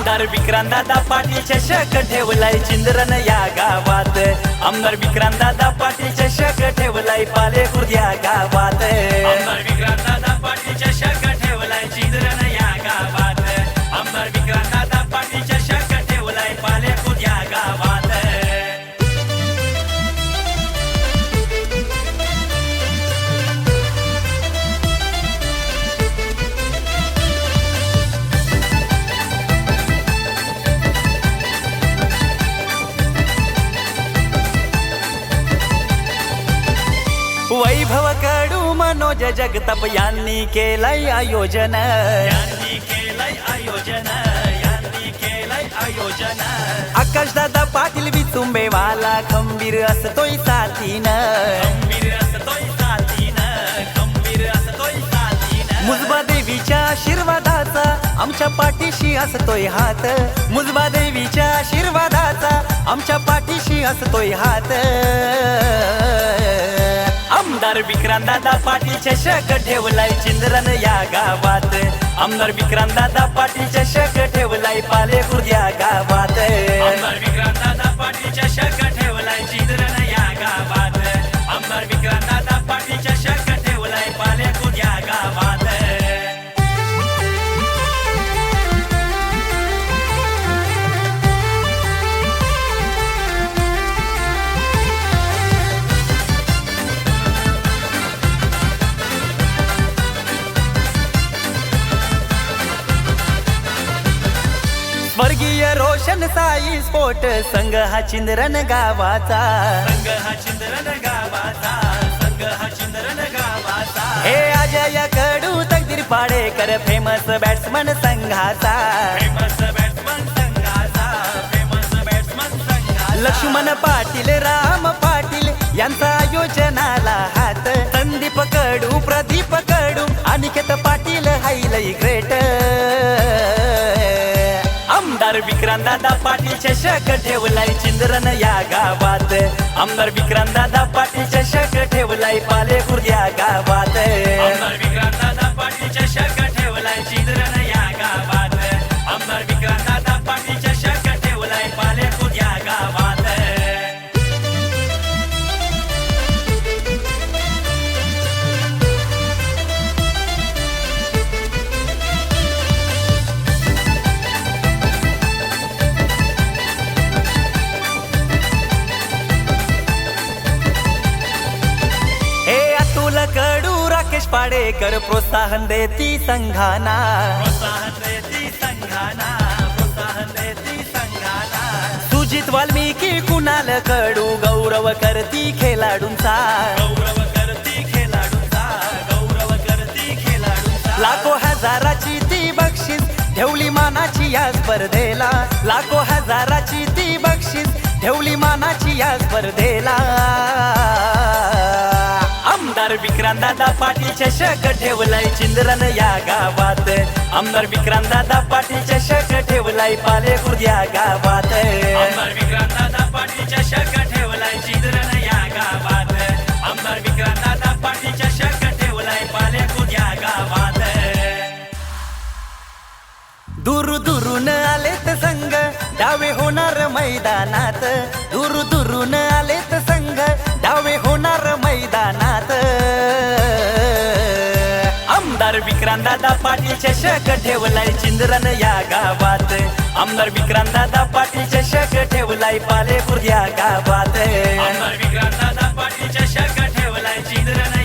आमदार विक्रांतदादा पाटील चषक ठेवलाय चिंद्रन या गावात। आमदार विक्रांतदादा पाटील चषक ठेवलाय पाले खुर्द या गावात। आमदार विक्रांतदादा पाटील चषक ठेवलाय चिंद्रन या गावात। आमदार विक्रांतदादा पाटील चषक ठेवलाय पाले खुर्द या गावात। वैभव कडू मनोज जगताप यांनी केलंय आयोजन। आकाशदादा पाटील विचुंबे वाला खंबीर असतोय साथीन। मुजबा देवीच्या आशीर्वादाचा आमच्या पाठीशी असतोय हात। मुजबा देवीच्या आशीर्वादाचा आमच्या पाठीशी असतोय हात। आमदार विक्रांतदादा पाटील चषक ठेवलाय चिंद्रन या गावात। आमदार विक्रांतदादा पाटील चषक ठेवलाय पाले खुर्द या गावात। आमदार विक्रांतदादा पाटील चषक ठेवलाय चिंद्रन या गावात। आमदार विक्रांतदादा पाटील चषक ठेवलाय पाले खुर्द या गावात। स्वर्गीय रोशन साई स्पोर्ट संघ हा चिंद्रन गावाचा। हे अजय कडू तकदीर पाडेकर फेमस बॅट्समन संघाचा। लक्ष्मण पाटील राम पाटील यांचा आयोजनाला हात। संदीप कडू प्रदीप कडू अनिकेत पाटील हायलय ग्रेट। आमदार विक्रांतदादा पाटील चषक ठेवलाय चिंद्रन या गावात। आमदार विक्रांतदादा पाटील चषक ठेवलाय पाले खुर्द या गावात। आमदार विक्रांतदादा पाटील चषक ठेवलाय चिंद्रन या गावात। आमदार विक्रांतदादा पाटील चषक ठेवलाय पाले खुर्द या गावात। कडू राकेश पाडेकर प्रोत्साहन देती संघाना। सुजित वाल्मिकी कुणाल कडू गौरव करती खेळाडूंचा। लाखो हजाराची ती बक्षीस ठेवली मानाची या स्पर्धेला। लाखो हजाराची ती बक्षीस ठेवली मानाची या स्पर्धेला। आमदार विक्रांतदादा पाटील चषक ठेवलाय चिंद्रन या गावात। आमदार विक्रांतदादा पाटील चषक ठेवलाय पाले खुर्द या गावात। आमदार विक्रांतदादा पाटील चषक ठेवलाय चिंद्रन या गावात। आमदार विक्रांतदादा पाटील चषक ठेवलाय पाले खुर्द या गावात। दूर दूरून आलेत संघ डावे होणार मैदानात। दूर दूरून आलेत संघ डावे होणार मैदानात। आमदार विक्रांतदादा पाटील चषक ठेवलाय चिंद्रन या गावात। आमदार विक्रांतदादा पाटील चषक ठेवलाय पाले खुर्द या गावात। आमदार विक्रांतदादा पाटील चषक ठेवलाय चिंद्रन